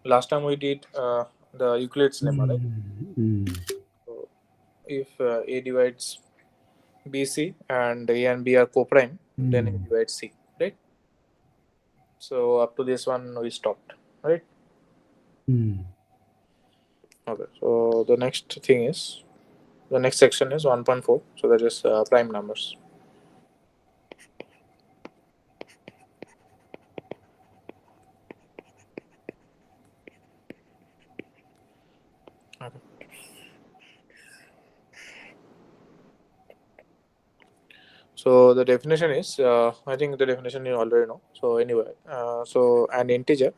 last time we did the Euclid's lemma, right? So if A divides BC and A and B are co-prime, then A divides C, right? So up to this one we stopped, right? Okay. So the next thing is the next section is 1.4. So that is prime numbers. Okay. So the definition is, I think the definition you already know. So anyway, so an integer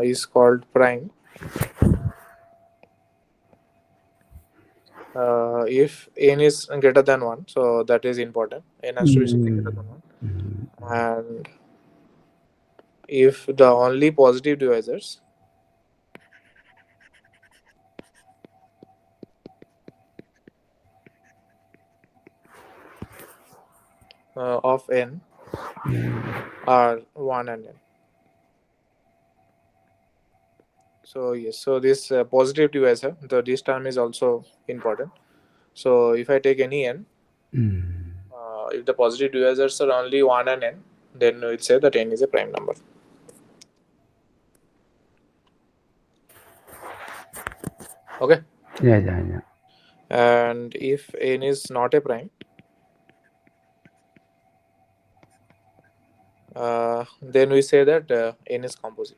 is called prime if n is greater than 1. So that is important. N has to be something greater than 1. And if the only positive divisors of n are 1 and n. So yes, so this positive divisor, this term is also important. So if I take any n, if the positive divisors are only 1 and n, then we'll say that n is a prime number. Okay. Yeah. And if n is not a prime, then we say that n is composite.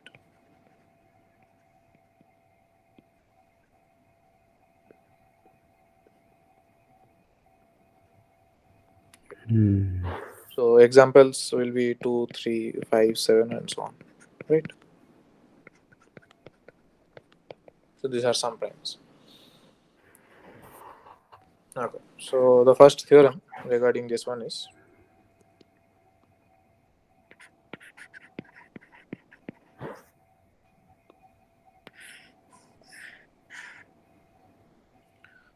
So examples will be 2, 3, 5, 7, and so on, right? So these are some primes. Okay. So the first theorem regarding this one is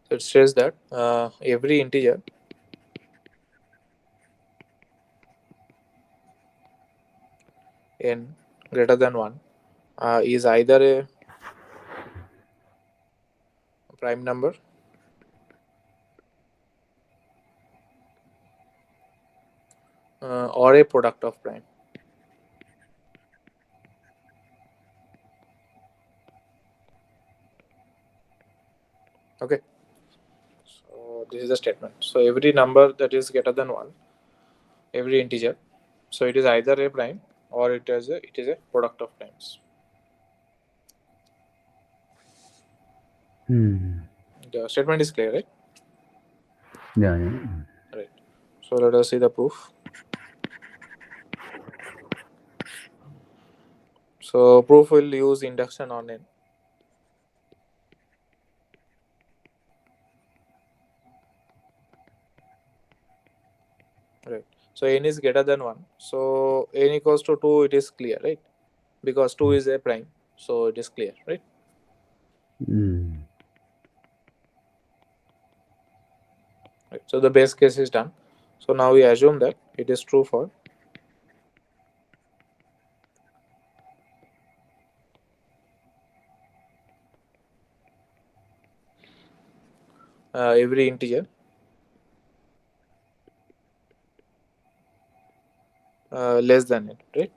it says that every integer n greater than 1 is either a prime number or a product of prime. Okay. So this is the statement. So every number that is greater than 1, every integer, so it is either a prime or it is a product of primes. The statement is clear, right? Yeah. Right. So let us see the proof. So proof will use induction on n. Right. So n is greater than 1. So n equals to 2, it is clear, right? Because 2 is a prime. So it is clear, right? Right. So the base case is done. So now we assume that it is true for every integer less than n, right?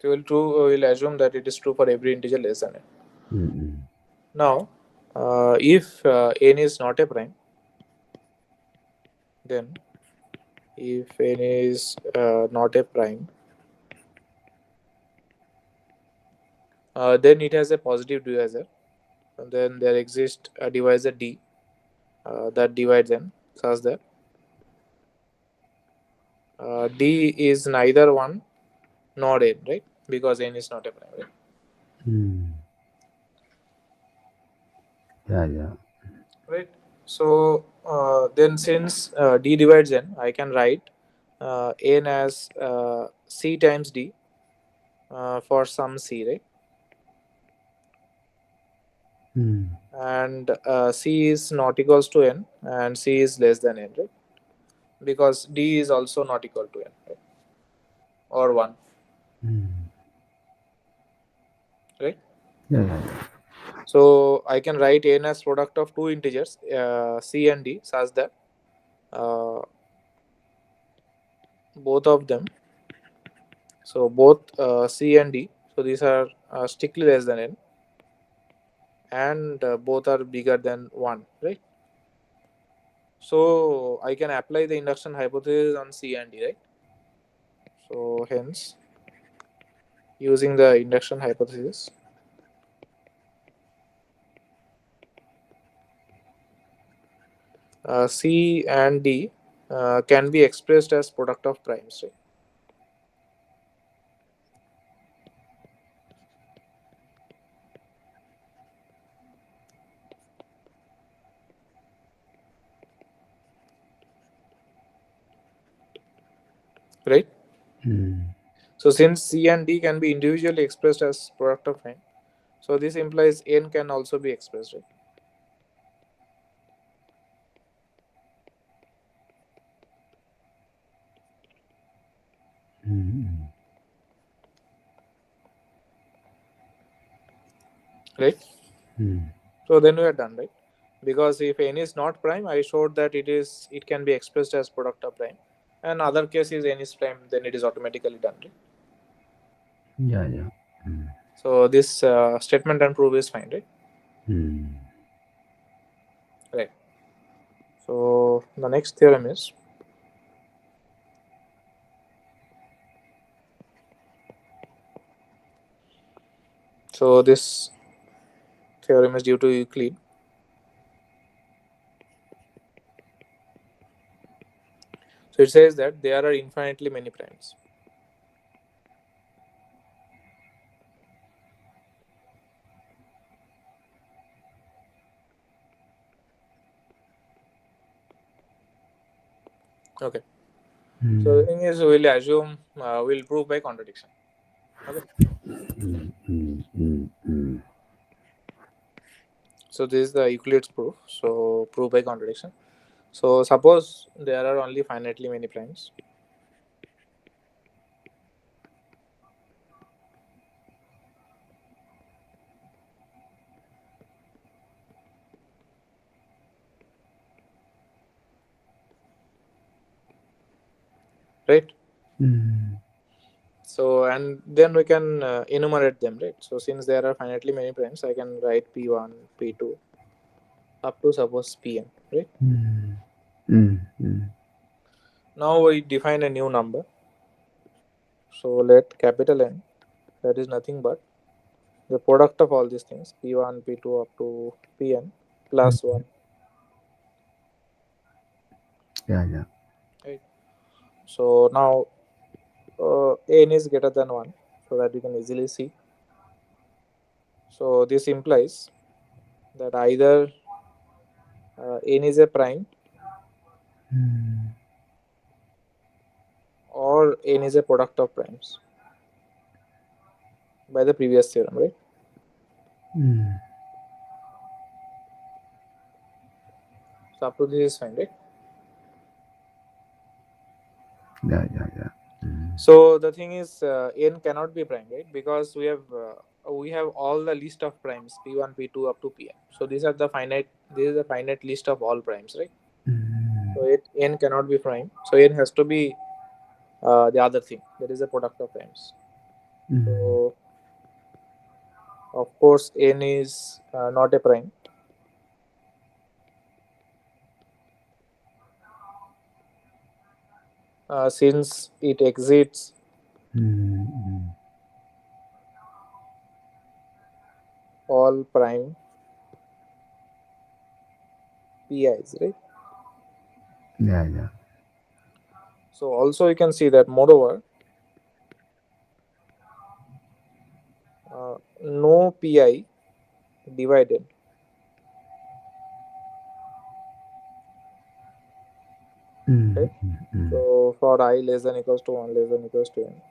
So we'll assume that it is true for every integer less than n. Now, if n is not a prime, then if n is not a prime, then it has a positive divisor. And then there exists a divisor d that divides n such that d is neither 1 nor n, right? Because n is not a prime, right? Yeah. Right. So then since d divides n, I can write n as c times d for some c, right? And c is not equals to n and c is less than n, right? Because d is also not equal to n, right? or 1, Mm. right? Yeah, yeah, yeah. So I can write n as product of two integers c and d such that uh, both of them, so both c and d, so these are strictly less than n, and both are bigger than 1, right? So I can apply the induction hypothesis on c and d, right? So hence, using the induction hypothesis, c and d can be expressed as product of primes, right? Right? Mm. So since c and d can be individually expressed as product of n, so this implies n can also be expressed, right? Mm. Right? Mm. So then we are done, right? Because if n is not prime, I showed that it can be expressed as product of prime. And other case is n is prime, then it is automatically done, right? Yeah, yeah. Mm. So this statement and proof is fine, right? Mm. Right. So the next theorem is, so this theorem is due to Euclid. So it says that there are infinitely many primes. Okay. So the Mm. thing is, we'll assume, we'll prove by contradiction. Okay. Mm. Mm. Mm. Mm. So this is the Euclid's proof. So prove by contradiction. So suppose there are only finitely many primes, right? Mm. So and then we can enumerate them, right? So since there are finitely many primes, I can write p1, p2 up to suppose pn, right? Mm. Mm. Mm. Now we define a new number. So let capital N, that is nothing but the product of all these things, p1, p2 up to pn Mm. plus 1, Yeah, yeah. right? So now n is greater than 1, so that you can easily see. So this implies that either n is a prime Mm. or n is a product of primes by the previous theorem, right? Mm. So up to this is fine, right? Yeah, yeah, yeah. Mm. So the thing is, n cannot be prime, right? Because we have all the list of primes p1, p2 up to pn. So these are the finite. This is the finite list of all primes, right? Mm. So n cannot be prime. So n has to be the other thing. That is a product of primes. Mm. So of course n is not a prime. Since it exits Mm. Mm. all prime pi's, right? Yeah, yeah. So also you can see that moreover, no pi divided, Mm. right? Mm. Mm. So for I less than equals to 1 less than equals to n.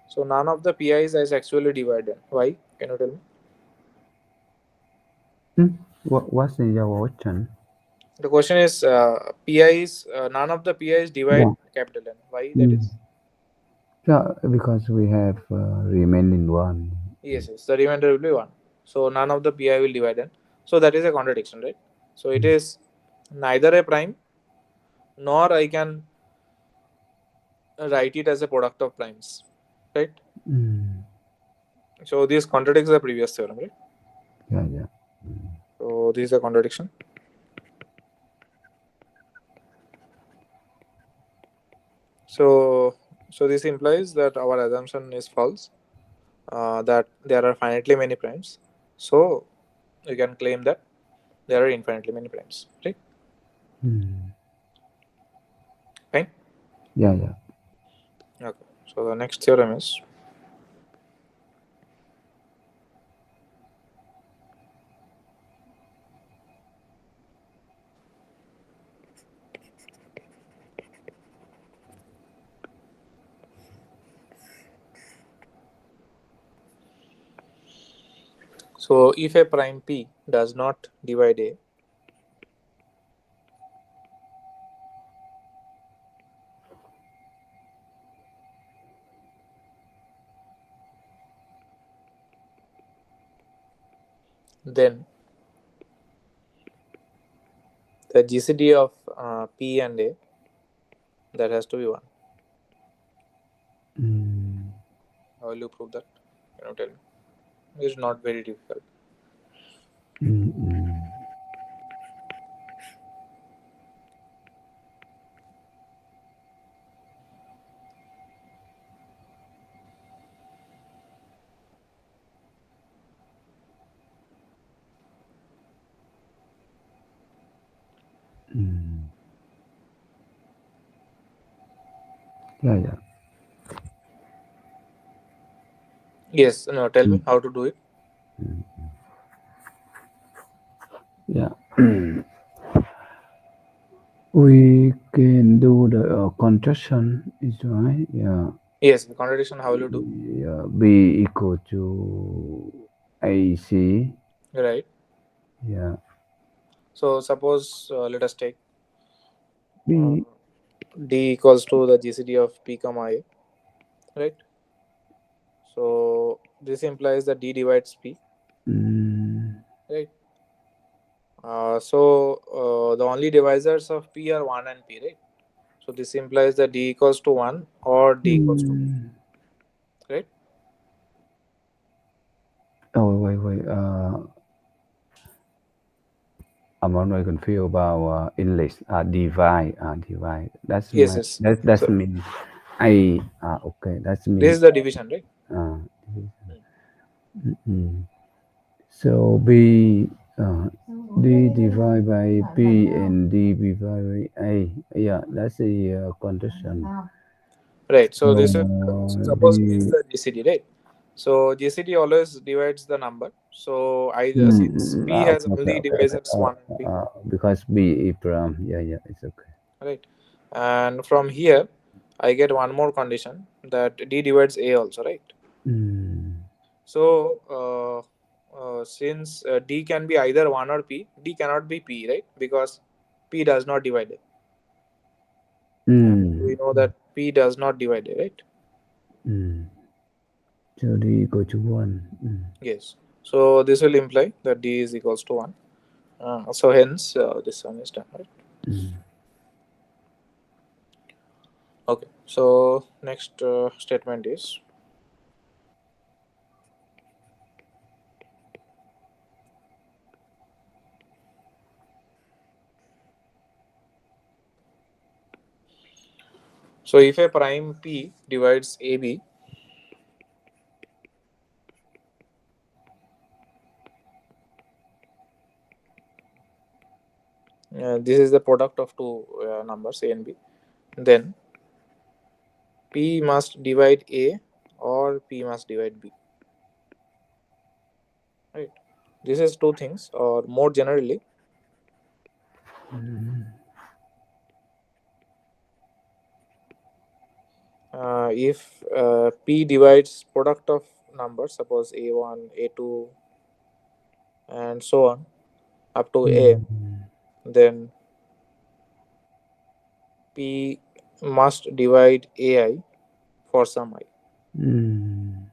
So none of the pi's is actually divided. Why? Can you tell me? Mm. What's in your question? The question is pi's, none of the pi's divide Yeah. capital N. Why that Mm. is? Yeah, because we have remaining one. Yes, yes, the remainder will be 1. So none of the pi will divide them. So that is a contradiction, right? So it is neither a prime nor I can write it as a product of primes, right? Mm. So this contradicts the previous theorem, right? Yeah, yeah. So this is a contradiction. So this implies that our assumption is false, that there are finitely many primes. So we can claim that there are infinitely many primes, right? Mm. Fine. Yeah, yeah. Okay. So the next theorem is, so if a prime p does not divide a, then the GCD of p and a, that has to be 1. Mm. How will you prove that? Can you tell me? It's not very difficult. Mm, mm, mm. Yeah, yeah. Yes, no, tell me Mm, how to do it. mm. Yeah. We can do the contraction, is right? Yeah. Yes, the contradiction, how will you do? Yeah. B equal to AC. Right. Yeah. So suppose let us take uh, B. d equals to the GCD of p comma a, right? So this implies that d divides p, Mm, right? So the only divisors of p are 1 and p, right? So this implies that d equals to 1 or d equals to p, mm. right? Oh, wait, wait. I'm always confused about English. Divide. Divide. That's Yes, my. yes. That's So mean. I. Okay. That's this mean. is the division, right? Uh, mm. So B. D divide by B and D divide by A. Yeah, that's the condition. Right. So this is, so So suppose this is D. the GCD, right? So GCD always divides the number. So I since P has Okay, okay, only okay, okay. divisors 1 and P, Because B is prime. Yeah, yeah, it's okay. right? And from here, I get one more condition that D divides A also, right? Mm, So since D can be either 1 or P, D cannot be P, right? Because P does not divide A. And we mm, know that P does not divide A, right? mm. So D equal to one. Yes. So this will imply that D is equals to 1. So hence this one is done, right? Mm. Okay. So next statement is, so if a prime P divides AB, this is the product of two numbers A and B, then P must divide A or P must divide B, right? This is two things, or more generally, if P divides product of numbers, suppose A1, A2, and so on up to A, Mm. then P must divide AI for some I. Mm.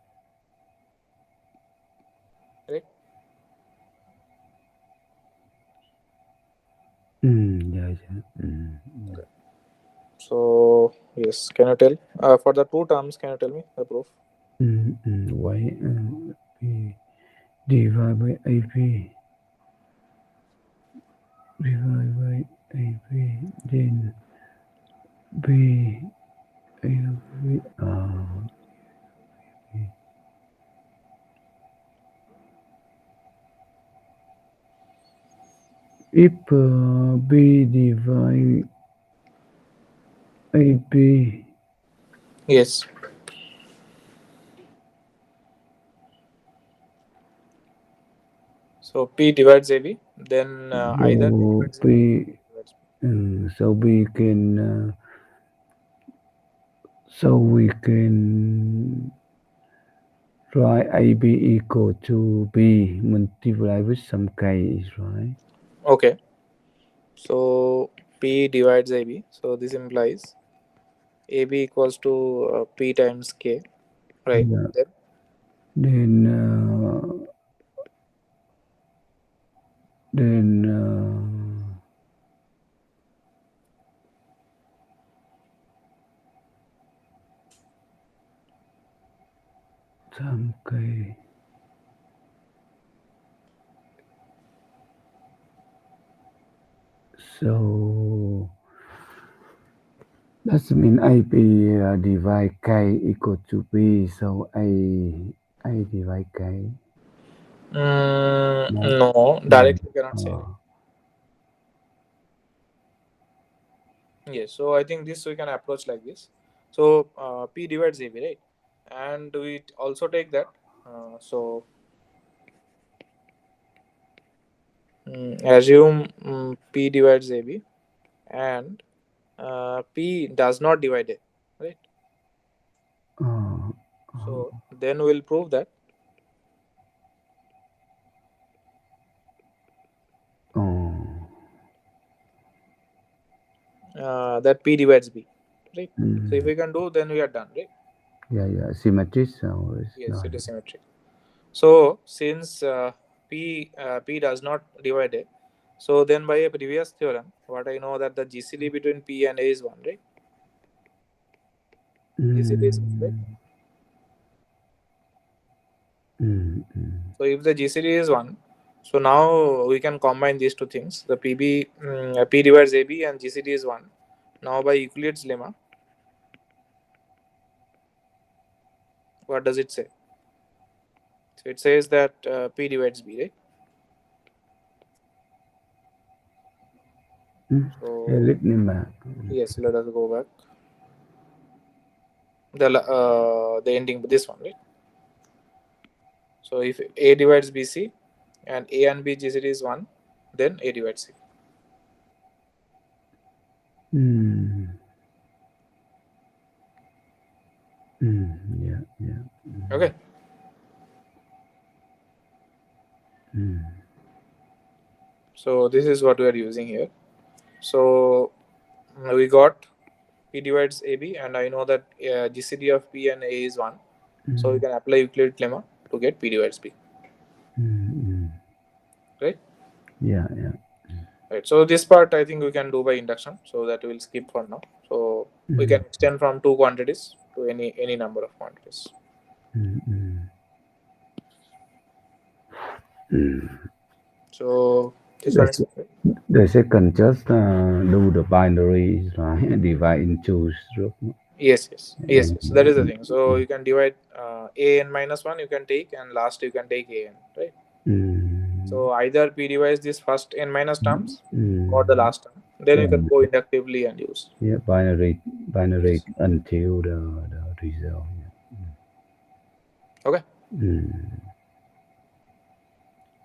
Right? Yeah, yeah. Okay. So yes, can you tell for the two terms? Can you tell me the proof? Y B divided by AB divided by AB, then B AB if B divide AB. Yes. So P divides AB, then either P So divides AB or B, P divides B. so we can write AB equal to B multiplied with some K, right? Okay. So P divides AB. So this implies AB equals to P times K, right? Yeah. Then Then then some K. So that means AB divide K equal to B. So A divide K. No. no, No. directly cannot say. Uh, Yes. So I think this we can approach like this. So P divides AB, right? And we also take that. So assume P divides AB and P does not divide A, right? uh, So then we'll prove that uh, that P divides B, right? So if mm, we can do, then we are done, right? yeah, yeah. Symmetry, so it's Yes, not. it is symmetric. So since P does not divide A, so then by a previous theorem, what I know that the GCD between P and A is one, right? GCD is one, right? Mm, mm. So if the GCD is one, so now we can combine these two things. The P divides AB and GCD is one. Now by Euclid's lemma, what does it say? So it says that P divides B, right? Yeah, So let me map. yes, let us go back. The ending this one, right? So if A divides BC and A and B GCD is one, then A divides C. Mm, yeah, yeah. Okay. Mm, So this is what we are using here. So we got P divides AB, and I know that GCD of P and A is one. So we mm, can apply Euclid lemma to get P divides B, mm. right? Yeah, yeah. Right. So this part I think we can do by induction, so that we will skip for now. So we Mm, can extend from two quantities to any number of quantities. mm, mm. So this The, one is se- okay. the second just do the binaries, right? Divide into group. Yes. That is the thing. So you can divide a n minus one. You can take, and last you can take a n, right? Mm, So either p divides this first n minus terms or the mm. last term. Then you can And go inductively and use. yeah, binary Yes. until the result. Okay. Mm.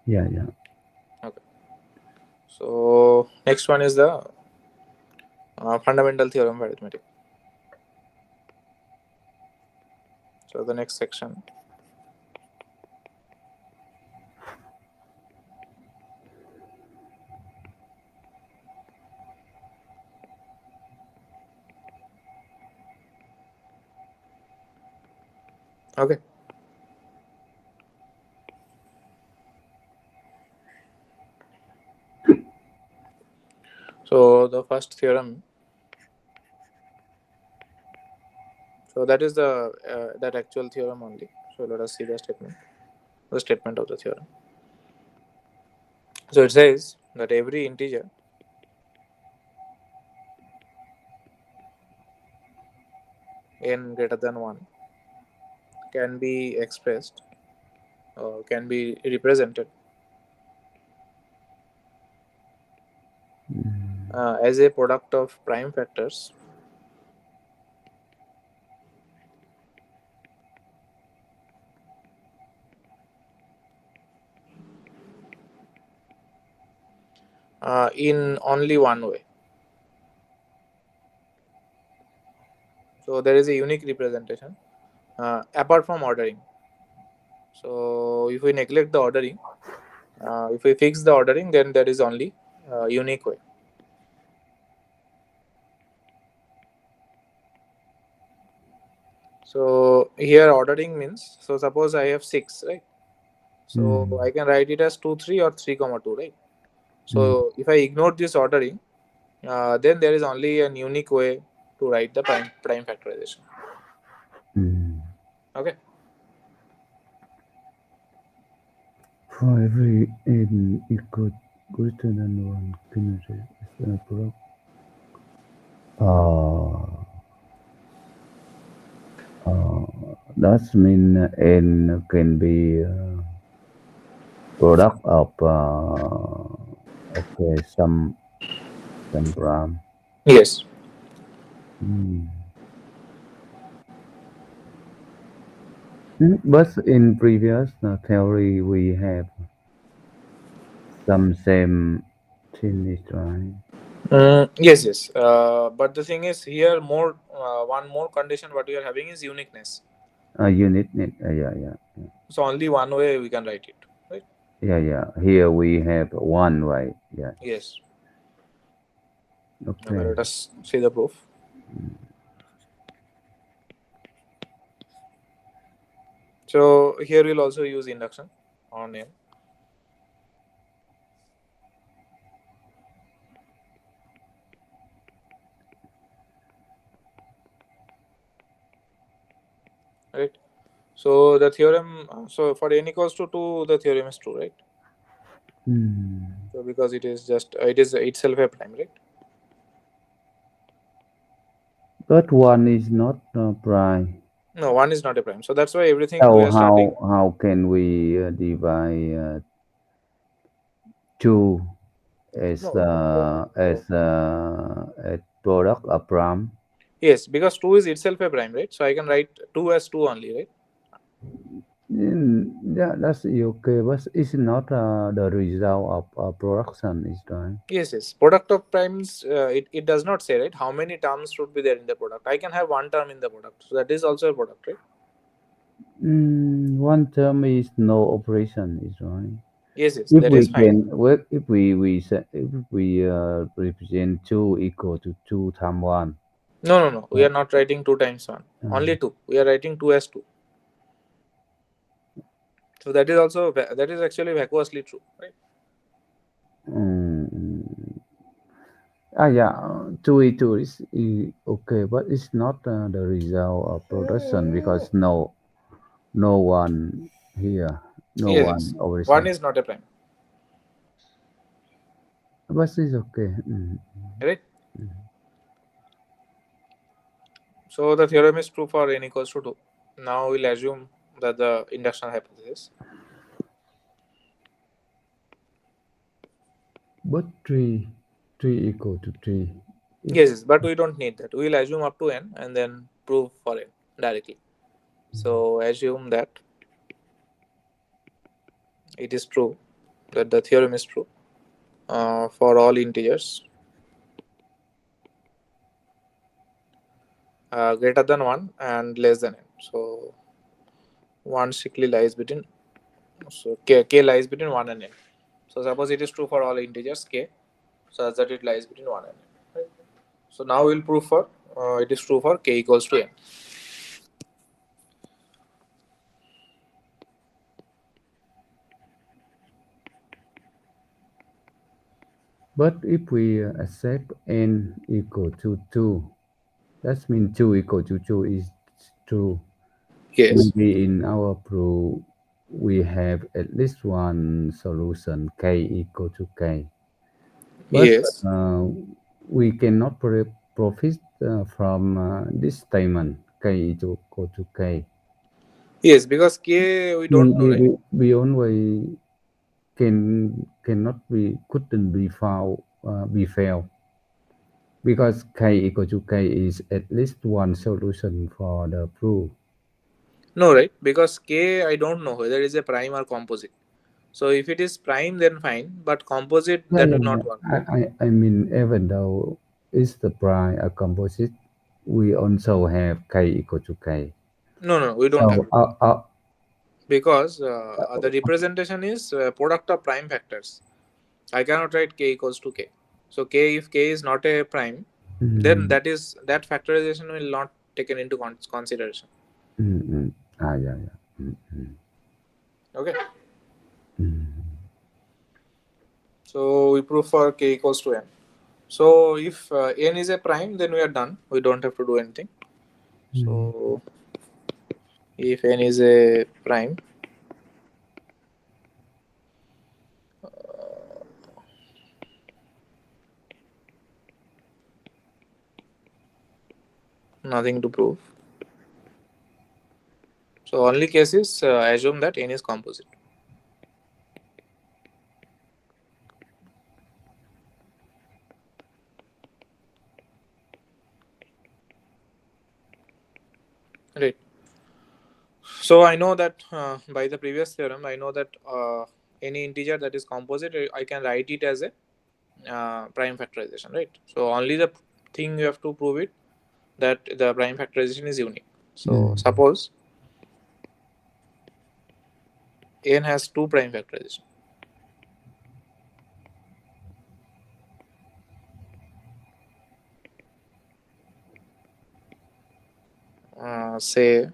Yeah, yeah. Okay. So next one is the fundamental theorem of arithmetic. So the next section. Okay. So the first theorem. So that is the that actual theorem only. So let us see the statement of the theorem. So it says that every integer n greater than 1 can be expressed or can be represented as a product of prime factors in only one way. So there is a unique representation apart from ordering. So if we neglect the ordering, if we fix the ordering, then there is only unique way. So here ordering means, so suppose I have 6, right? So I can write it as 2 3 or 3 comma 2, right? So if I ignore this ordering, then there is only an unique way to write the prime factorization. Okay. For every n equal greater than 1 cumulative is a product. Uh, that mean n can be product of okay some gram. Yes. Mm. But in previous theory we have some same thing is right. Yes, yes. But the thing is here more one more condition what we are having is uniqueness. Unit net. Yeah, yeah, yeah, So only one way we can write it, right? yeah, yeah. Here we have one right. Yeah. Yes. Okay, Okay. let us see the proof. So here we'll also use induction on n. Right. So the theorem. So for n equals to 2, the theorem is true, right? Hmm. So because it is just it is itself a prime, right? But one is not prime. No, one is not a prime. So that's why everything we So are starting. how can we divide two No, no, no. as a product of prime? Yes, because 2 is itself a prime, right? So I can write 2 as 2 only, right? Yeah, that's okay, but it's not the result of production, is right? Yes, yes. Product of primes, it does not say, right, how many terms should be there in the product. I can have one term in the product. So that is also a product, right? One term is no operation, is right? Yes, yes. If That we is fine. can, well, if we represent two equal to two times one, No, no, no. We uh, are not writing 2 times 1. Only 2. We are writing 2 as 2. So that is also, that is actually vacuously true, right? mm, yeah, two is okay, but it's not the result of production because no one here, no Yes, one yes. 1 operation, is not a prime, but it's okay. right? So the theorem is true for n equals to 2. Now we'll assume that the induction hypothesis. But three equal to three. If Yes, yes. But we don't need that. We'll assume up to n and then prove for n directly. So assume that it is true, that the theorem is true for all integers greater than 1 and less than n. So 1 strictly lies between, so k lies between 1 and n. So suppose it is true for all integers k such that it lies between 1 and n. Right? So now we'll prove for it is true for k equals to n. But if we accept n equal to 2, that means 2 equal to 2 is true. Yes. Maybe in our proof, we have at least one solution, k equal to k. But Yes. we cannot profit from this statement, k is equal to k. Yes, because K we We, don't know, we, right? we, we only cannot be couldn't be failed because k equal to k is at least one solution for the proof. No, right? Because K I don't know whether it is a prime or composite. So if it is prime, then fine. But composite, Yeah, that yeah, will not yeah. work, I, right? I, I mean, even though it's the prime a composite, we also have k equal to k. No, no, we don't have So, it. Because the representation is product of prime factors. I cannot write K equals to K. So K, if K is not a prime, then mm, that factorization will not taken into consideration. mm. Yeah, yeah. Okay. Mm, So we prove for K equals to n. So if n is a prime, then we are done. We don't have to do anything. mm, So if n is a prime, nothing to prove. So only case is assume that n is composite. Right. So I know that by the previous theorem, I know that any integer that is composite, I can write it as a prime factorization, right? So only the thing you have to prove it that the prime factorization is unique. So mm, suppose n has two prime factorization. Say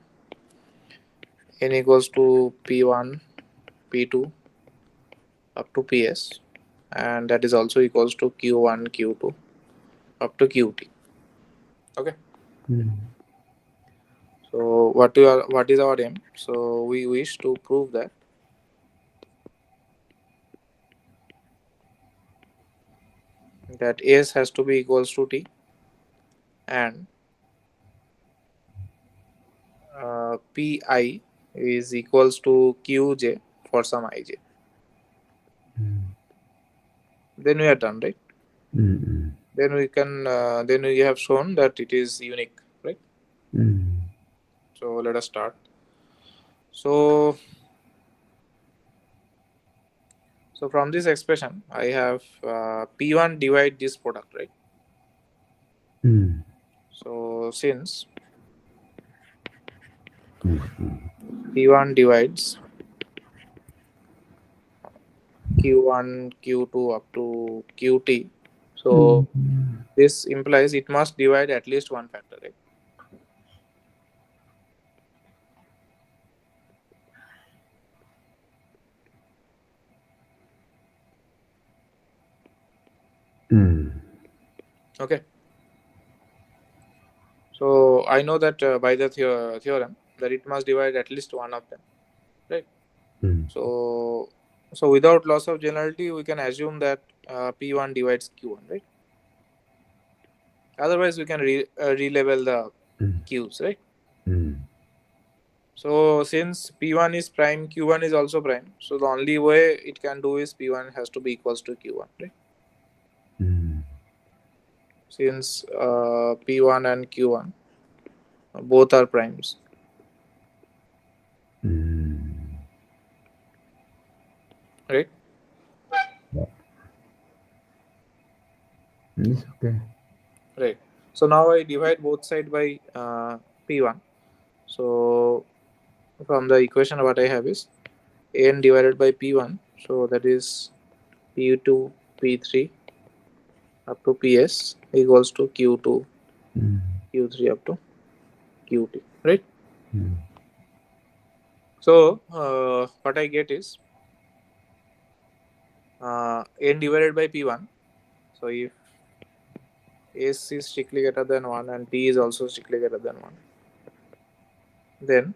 n equals to p1, p2 up to ps, and that is also equals to q1, q2 up to qt. Okay. mm, So what is our aim? So we wish to prove that s has to be equals to t, and pi is equals to qj for some ij. mm, Then we are done, right? mm, Then we can then we have shown that it is unique, right? mm, So let us start. So so from this expression I have p1 divide this product, right? mm, So since mm, p1 divides q1, q2 up to qt, so mm, this implies it must divide at least one factor, right? mm, Okay. So I know that by the theorem that it must divide at least one of them, right? mm, So so without loss of generality, we can assume that p1 divides q1, right? Otherwise, we can relabel the mm, q's, right? mm, So since p1 is prime, q1 is also prime. So the only way it can do is p1 has to be equals to q1, right? mm, Since p1 and q1 both are primes, mm. right? Yeah, it's okay. Right. So now I divide both side by p1. So from the equation what I have is n divided by p1. So that is p2, p3 up to ps equals to q2, Mm, q3 up to qt, right? mm, So what I get is n divided by p1. So if S is strictly greater than 1 and P is also strictly greater than 1, then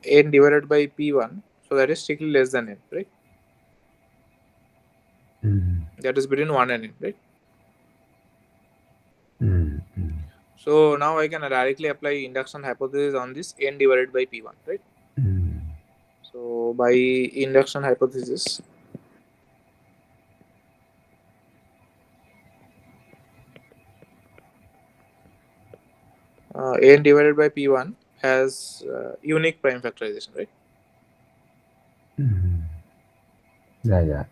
N divided by P1, so that is strictly less than N, right? That is between 1 and N, right? So now I can directly apply induction hypothesis on this N divided by P1, right? So by induction hypothesis, N divided by P1 has unique prime factorization, right? Yeah, yeah.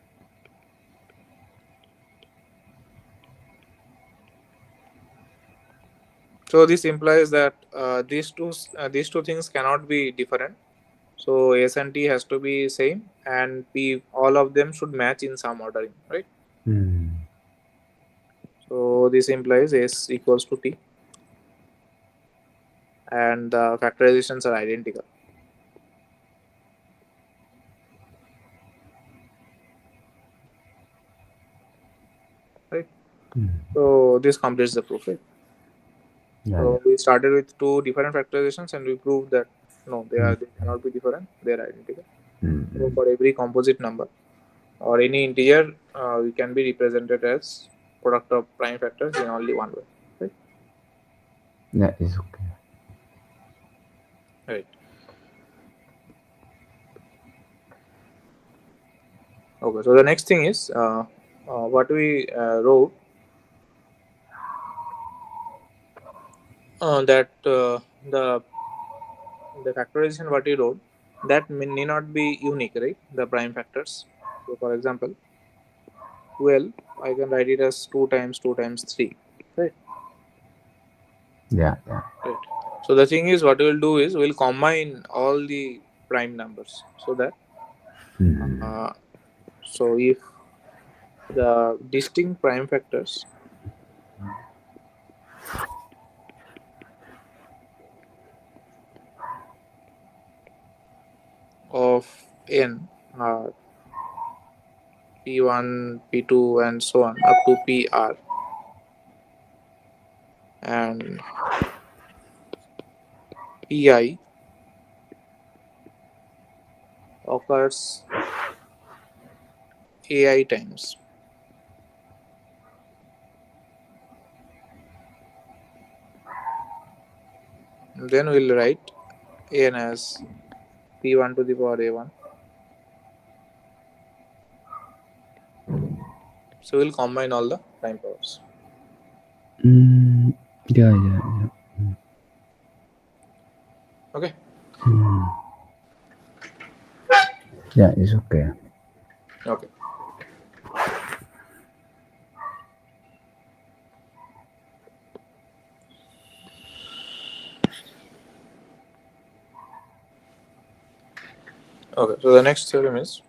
So this implies that these two things cannot be different. So S and T has to be same, and P, all of them should match in some ordering, right? So this implies S equals to T, and the factorizations are identical, right? So this completes the proof, right? Yeah, yeah. So we started with two different factorizations, and we proved that no, they cannot be different; they are identical. So for every composite number or any integer, we can be represented as product of prime factors in only one way, right? Yeah, it's okay. Right. Okay. So the next thing is what we wrote, that the factorization what we wrote, that need not be unique, right? The prime factors. So for example, 12, I can write it as 2 times 2 times 3, right? Yeah, yeah. Right. So the thing is, what we'll do is we'll combine all the prime numbers, so that uh, so if the distinct prime factors of n are p1, p2, and so on up to pr, and pi occurs ai times, then we'll write n as p1 to the power a1. So we'll combine all the prime powers. Yeah, yeah, yeah. Okay. Yeah, it's okay. Okay. Okay. So the next theorem is,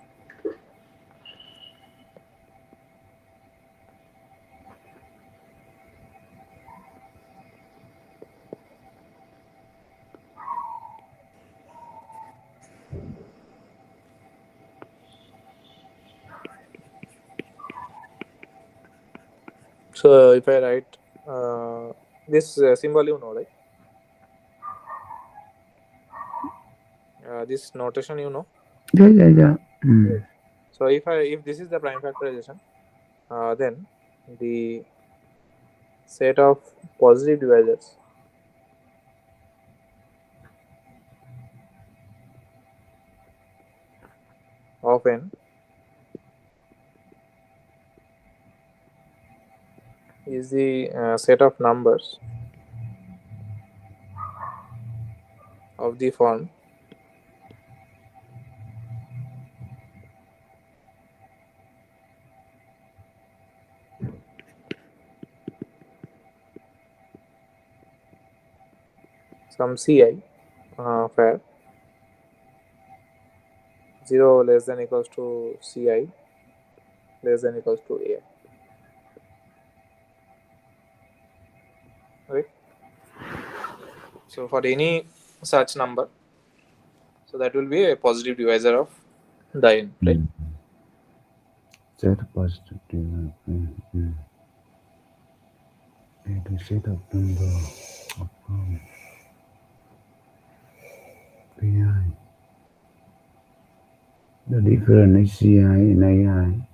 so if I write this symbol, you know, right? This notation, you know. Yeah, yeah, yeah. Right. So if this is the prime factorization, then the set of positive divisors of n is the set of numbers of the form some ci, where 0 less than equals to ci less than equals to ai, right? So for any such number, so that will be a positive divisor of the n, right? Set positive development. And the set of number of PI. The difference is CI and AI.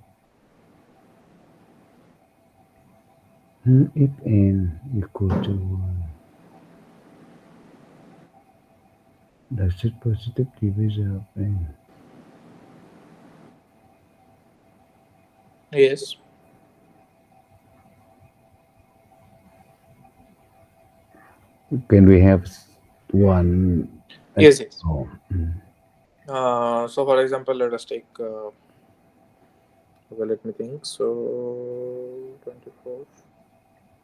If n equal to 1, the set positive divisor of n. Yes. Can we have one Yes, yes. example? So for example, let us take okay, let me think. So 24,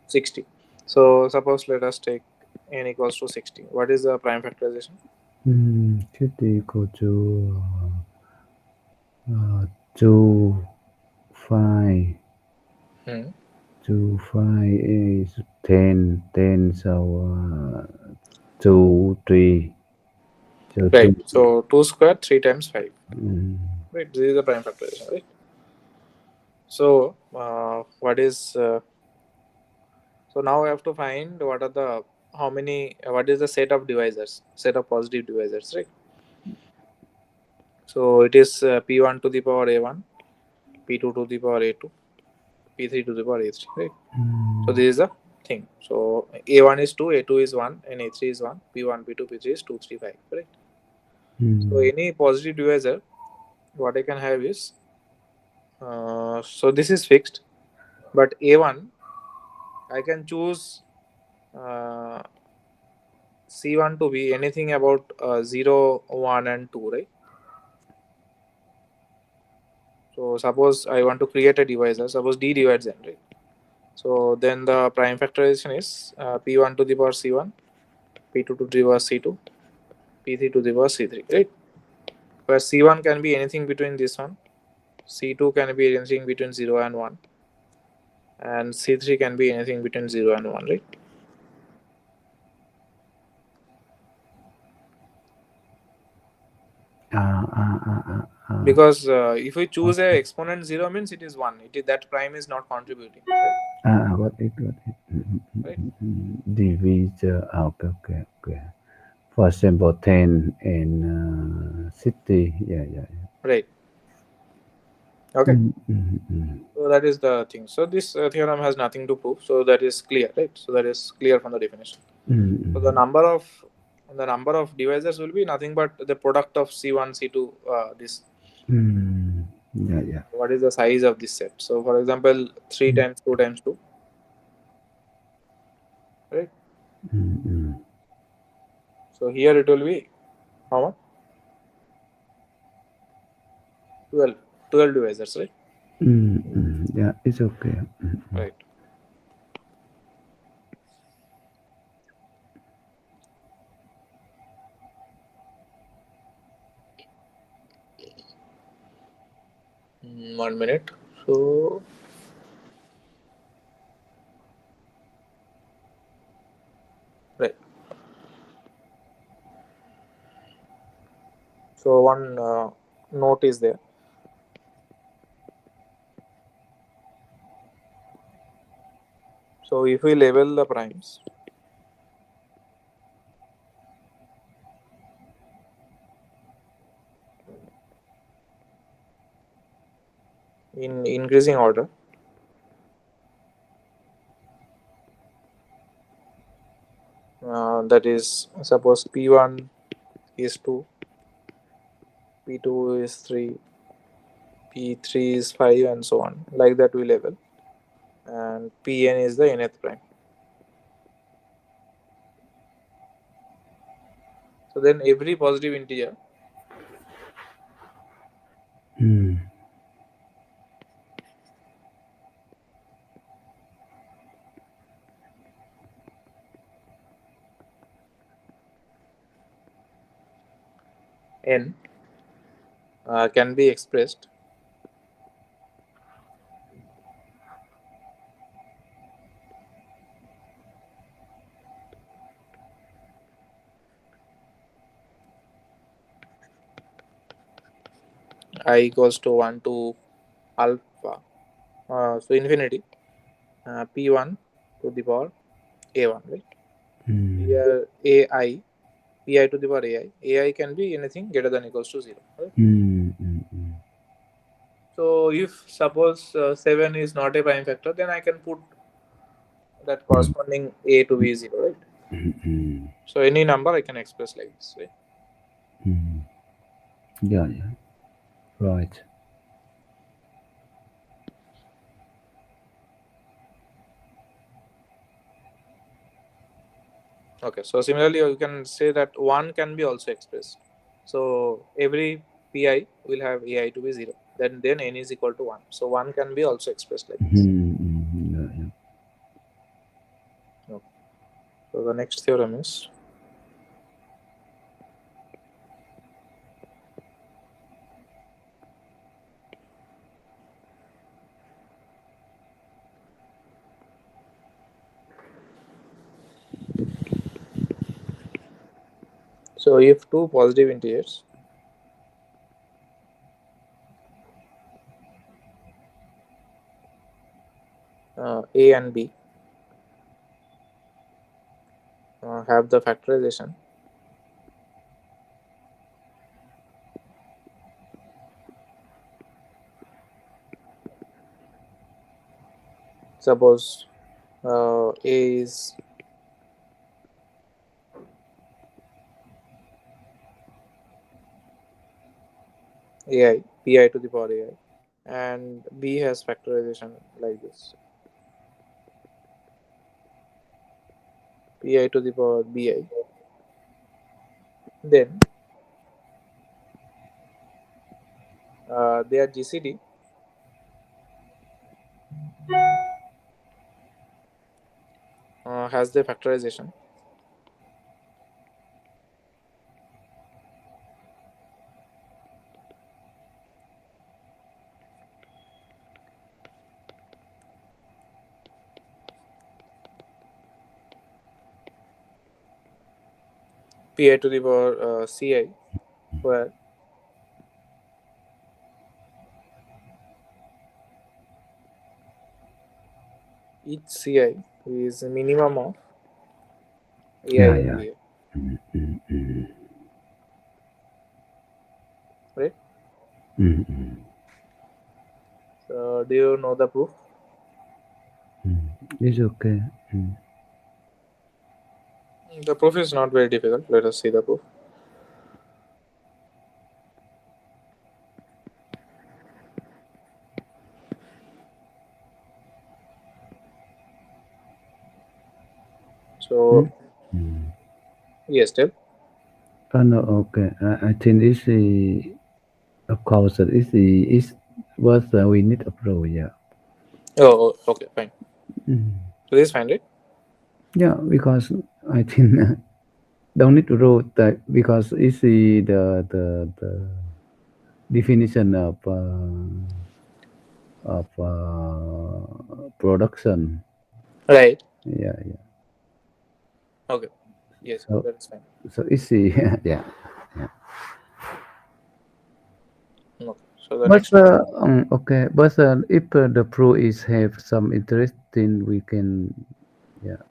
60. So suppose let us take n equals to 60. What is the prime factorization? Should equal to 2, 5. Hmm. 2, 5 is 10, 10, so 2, 3. So Right. 2. So 2 square 3 times 5. Mm, Right. This is the prime factorization. Right. So what is so now I have to find what are the how many what is the set of divisors, set of positive divisors, right? So it is p1 to the power a1, p2 to the power a2, p3 to the power a3, right? So mm, this is the thing. So a1 is 2, a2 is 1, and a3 is 1, p1, p2, p3 is 2, 3, 5, right? So mm, any positive divisor, what I can have is so this is fixed, but a1 I can choose uh, c1 to be anything about 0, 1, and 2, right? So suppose I want to create a divisor, suppose d divides n, right? So then the prime factorization is p1 to the power c1, p2 to the power c2, p3 to the power c3, right? Where c1 can be anything between this one, c2 can be anything between 0 and 1, and c3 can be anything between 0 and 1, right? ah. Because if we choose a exponent 0 means it is 1, it is that prime is not contributing, right? Got it, got it. Right. Divisor. Okay, okay, okay. For example, 10 in city. Yeah, yeah, yeah. Right. Okay. Mm, mm, mm, So that is the thing. So this theorem has nothing to prove. So that is clear, right? So that is clear from the definition. So mm, the number of divisors will be nothing but the product of C1, C2. This yeah, yeah. what is the size of this set? So for example, 3 Mm, times 2 times 2, right? mm, So here it will be how much? 12, 12 divisors, right? yeah, it's okay. Right. Mm, 1 minute. So right. So one note is there. So if we label the primes, in increasing order, that is suppose p1 is 2, p2 is 3, p3 is 5, and so on, like that we label, and pn is the nth prime. So then every positive integer Mm, n can be expressed I equals to 1 to alpha So infinity, p1 to the power a1, right? Here pi to the power ai can be anything greater than equals to 0, right? So if suppose 7 is not a prime factor, then I can put that corresponding a to be 0, right? So any number I can express like this, right? Yeah, yeah, right. Okay, so similarly you can say that 1 can be also expressed. So every pi will have ai to be 0, then n is equal to 1, so 1 can be also expressed like this. Yeah, yeah. Okay. So the next theorem is, so if two positive integers a and b have the factorization, suppose a is ai, pi to the power ai, and b has factorization like this, pi to the power bi, then their gcd has the factorization pi to the power ci, where each ci is a minimum of ai Yeah, and yeah. bi, right? So do you know the proof? It's okay. The proof is not very difficult. Let us see the proof. So yes, tell. No, okay. I think it's the, of course, it's the, it's what we need to prove, yeah. Okay, fine. So this is fine, right? Yeah, because I think don't need to wrote that because it's the definition of production. Right. Yeah, yeah. Okay. Yes, So that is fine. so it's the yeah. Okay. So the But next one. okay, but if the pro is have some interest, then we can yeah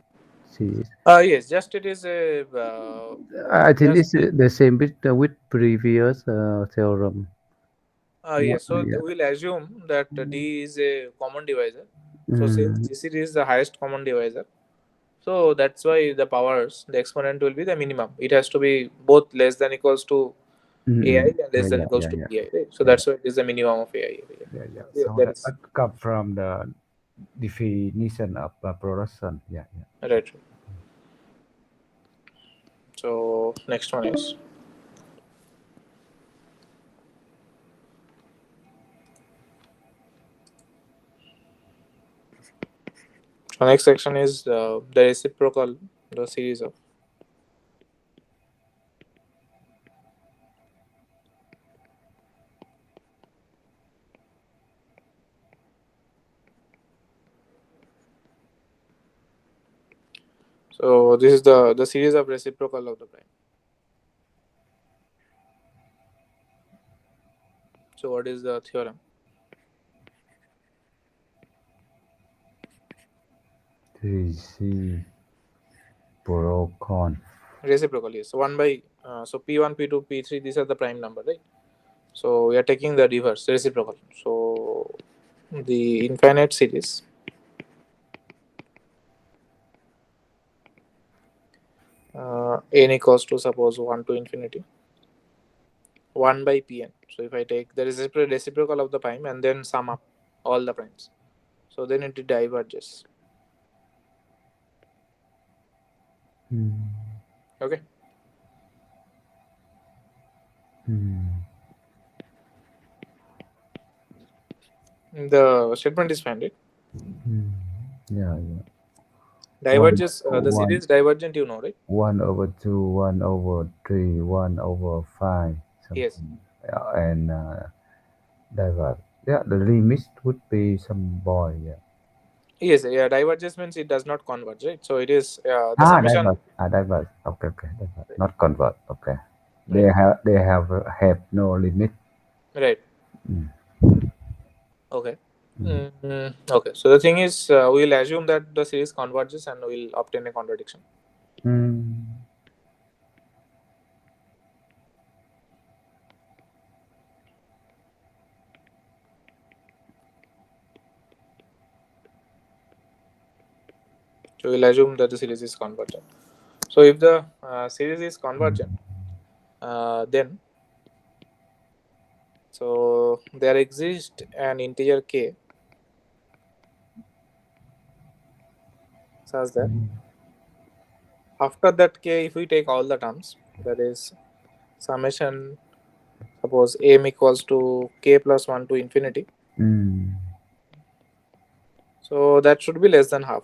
see. Yes, just it is a I think just it's the same with previous theorem. yes. So Yeah. we'll assume that D is a common divisor. So since Mm, GCD is the highest common divisor, so that's why the powers, the exponent will be the minimum. It has to be both less than equals to AI and yeah, less than yeah, equals yeah, to yeah, BI, right? So yeah, that's why it is the minimum of AI over here. yeah, yeah. Yeah, So that that, is that come from the definition of production. Yeah, yeah. right. So next one is, so next section is the reciprocal, the series of. So this is the series of reciprocal of the prime. So what is the theorem? Reciprocal. Reciprocal, yes. 1 by, so P1, P2, P3, these are the prime number, right? So we are taking the reverse, reciprocal. So the infinite series n equals to suppose 1 to infinity 1 by Pn. So if I take the reciprocal of the prime and then sum up all the primes, so then it diverges. Mm, Okay. mm, The statement is fine, right? mm. Yeah, yeah. One, Diverges, the one, series divergent, you know, right? 1/2, 1/3, 1/5, Yes. something. Yeah, and divert. Yeah, the limit would be some boy. Yeah. Yes, yeah, diverges means it does not converge, right? So it is the summation, Divert. Divert. Okay, okay. Divert. Not convert. Okay. right? They have no limit. Right. Mm, Okay. mm, Okay. So the thing is, we'll assume that the series converges and we'll obtain a contradiction. mm, So we'll assume that the series is convergent. So if the series is convergent, mm, then so there exists an integer k such that mm, after that k, if we take all the terms, that is summation, suppose m equals to k plus 1 to infinity, mm. so that should be less than half.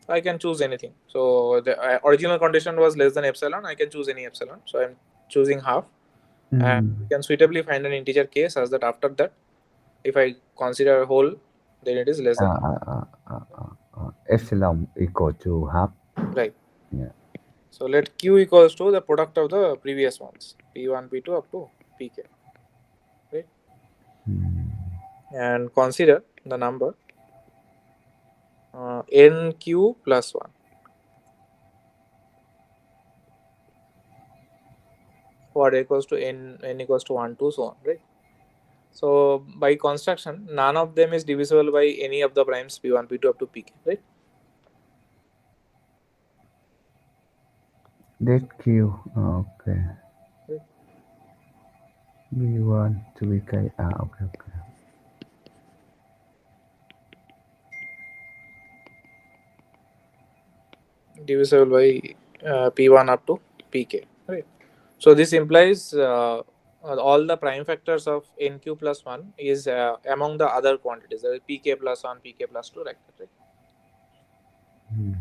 I can choose anything. So the original condition was less than epsilon. I can choose any epsilon. So I'm choosing half, and we Mm. can suitably find an integer k such that after that, if I consider a whole, then it is less than half. Epsilon equal to half. Right. Yeah. So let q equals to the product of the previous ones, p1, p2 up to pk. Right. Mm, And consider the number nq plus 1 for equals to n equals to 1 2 so on. Right. So by construction, none of them is divisible by any of the primes p1, p2 up to pk, right? that Q. Okay. Right. B1 to BK. Okay, okay. Divisible by p1 up to pk, right? So this implies all the prime factors of nq plus 1 is among the other quantities, that is pk plus 1, pk plus 2, like that, right? Mm,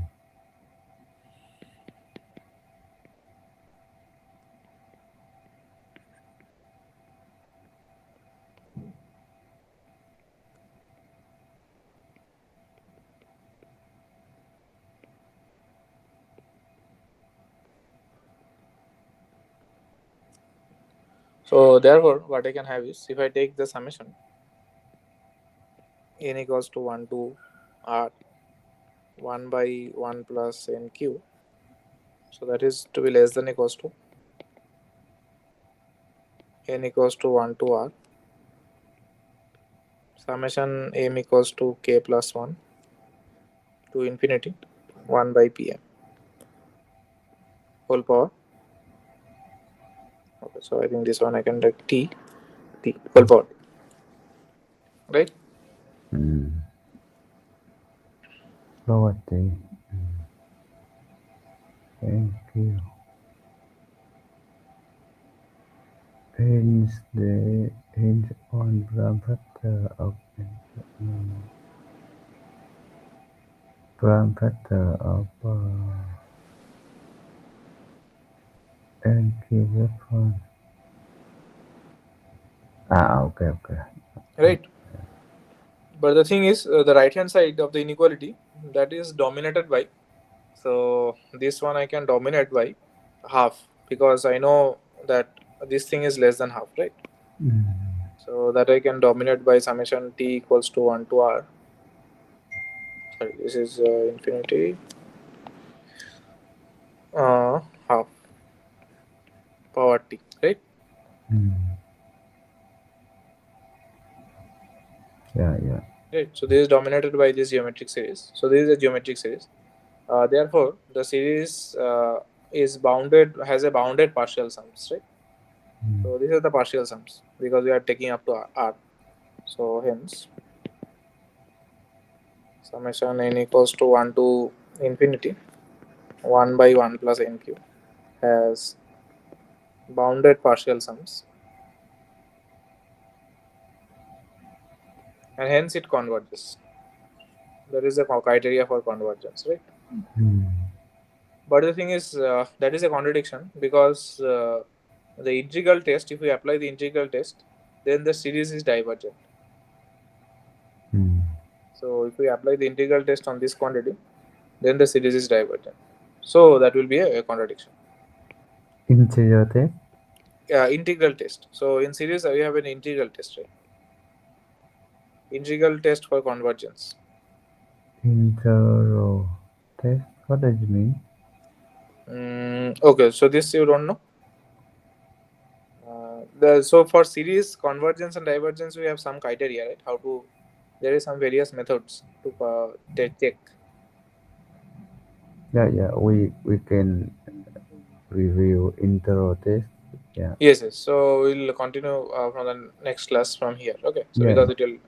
So therefore, what I can have is, if I take the summation n equals to 1 to r 1 by 1 plus nq, so that is to be less than equals to n equals to 1 to r summation m equals to k plus 1 to infinity 1 by pm whole power. Okay, so I think this one I can take t whole power, right? mm. Probability. Thank you. Hinge on prime factor of prime factor of NQ weapon. Okay, okay. Right. But the thing is, the right hand side of the inequality, that is dominated by, so this one I can dominate by half, because I know that this thing is less than half, right? Mm, So that I can dominate by summation t equals to 1 to r Sorry, this is infinity half power t, right? Mm. Yeah, yeah. Right. So this is dominated by this geometric series. So this is a geometric series. Therefore, the series is bounded, has a bounded partial sums, right? Mm. So these are the partial sums because we are taking up to r. So hence summation n equals to 1 to infinity 1 by 1 plus n cube has bounded partial sums, and hence it converges. There is a criteria for convergence, right? Mm. But the thing is, that is a contradiction because the integral test, if we apply the integral test, then the series is divergent. Mm. So if we apply the integral test on this quantity, then the series is divergent. So that will be a contradiction. Integer test. Integral test. So in series, we have an integral test, right? Integral test for convergence. Integral test. What does it mean? Okay, so this you don't know. So for series convergence and divergence, we have some criteria, right? How to there is some various methods to check. Yeah, yeah. We can review integral test. Yeah, Yes, yes. So we'll continue from the next class from here. Okay. So yeah, because it will